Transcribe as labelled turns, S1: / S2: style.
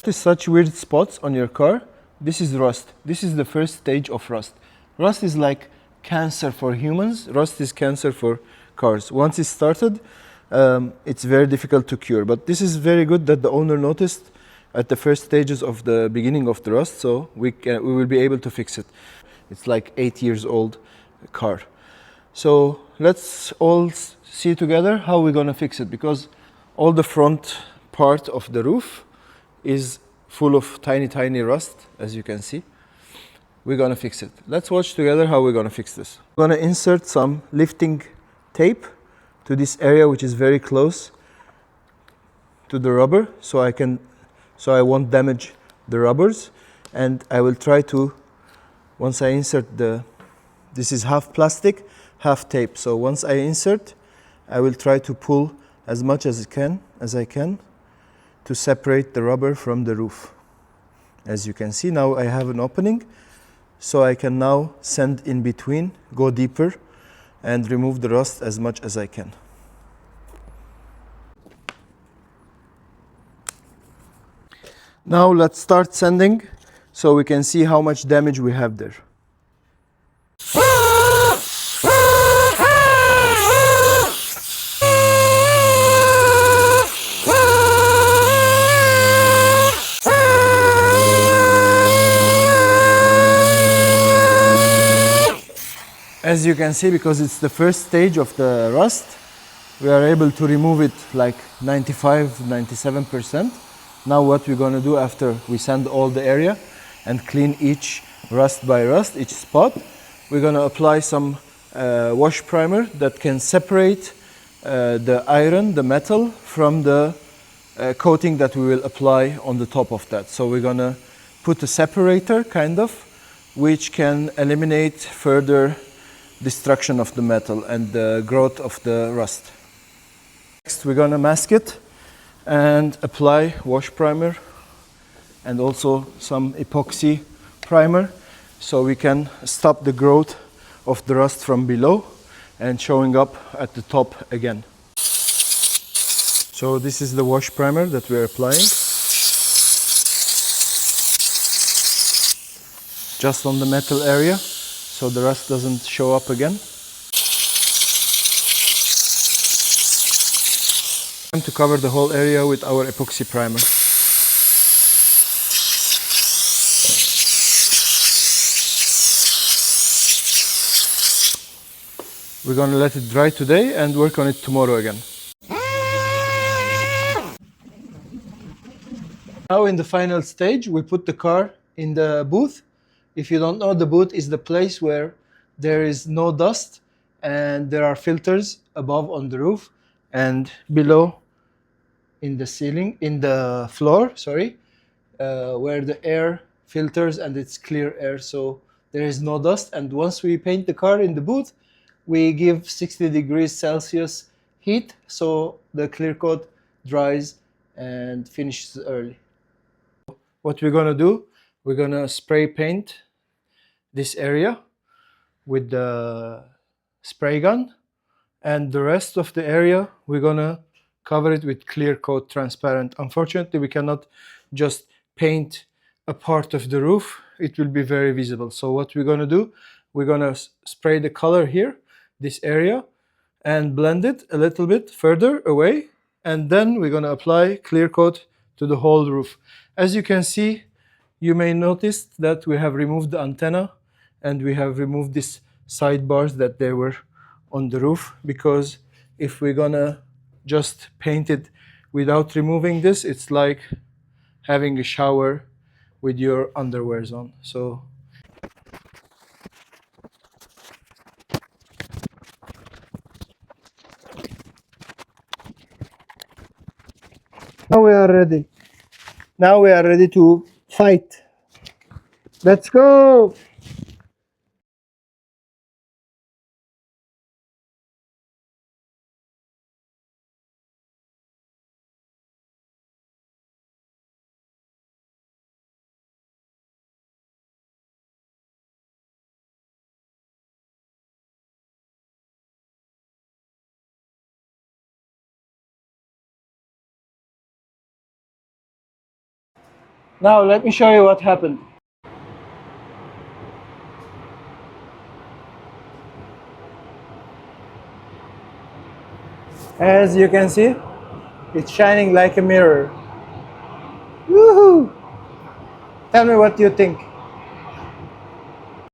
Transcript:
S1: Such weird spots on your car, this is rust. This is the first stage of rust. Rust is like cancer for humans. Rust is cancer for cars. Once it's started, it's very difficult to cure. But this is very good that the owner noticed at the first stages of the beginning of the rust, so we will be able to fix it. It's like 8 years old car. So let's all see together how we're gonna fix it, because all the front part of the roof is full of tiny rust, as you can see. We're gonna fix it. Let's watch together how we're gonna fix this. I'm gonna insert some lifting tape to this area, which is very close to the rubber, so I won't damage the rubbers. And I will try to, once I insert this is half plastic, half tape. So once I insert, I will try to pull as much as I can to separate the rubber from the roof. As you can see, now I have an opening, so I can now sand in between, go deeper, and remove the rust as much as I can. Now let's start sanding so we can see how much damage we have there. As you can see, because it's the first stage of the rust, we are able to remove it like 95-97%. Now what we're going to do after we sand all the area and clean each rust by rust, each spot, we're going to apply some wash primer that can separate the iron, the metal, from the coating that we will apply on the top of that. So we're going to put a separator, kind of, which can eliminate further destruction of the metal and the growth of the rust. Next, we're going to mask it and apply wash primer and also some epoxy primer, so we can stop the growth of the rust from below and showing up at the top again. So this is the wash primer that we're applying. Just on the metal area, so the rust doesn't show up again. Time to cover the whole area with our epoxy primer. We're going to let it dry today and work on it tomorrow again. Now in the final stage, we put the car in the booth. If you don't know, the booth is the place where there is no dust and there are filters above on the roof and below in the ceiling, in the floor, where the air filters and it's clear air, so there is no dust. And once we paint the car in the booth, we give 60 degrees Celsius heat, so the clear coat dries and finishes early. What we're gonna do, we're gonna spray paint this area with the spray gun, and the rest of the area we're gonna cover it with clear coat, transparent. Unfortunately, we cannot just paint a part of the roof, it will be very visible. So what we're gonna do, we're gonna spray the color here, this area, and blend it a little bit further away, and then we're gonna apply clear coat to the whole roof. As you can see, you may notice that we have removed the antenna and we have removed these sidebars that they were on the roof, because if we're gonna just paint it without removing this, it's like having a shower with your underwears on. So now we are ready. Now we are ready to fight. Let's go! Now let me show you what happened. As you can see, it's shining like a mirror. Woohoo! Tell me what you think.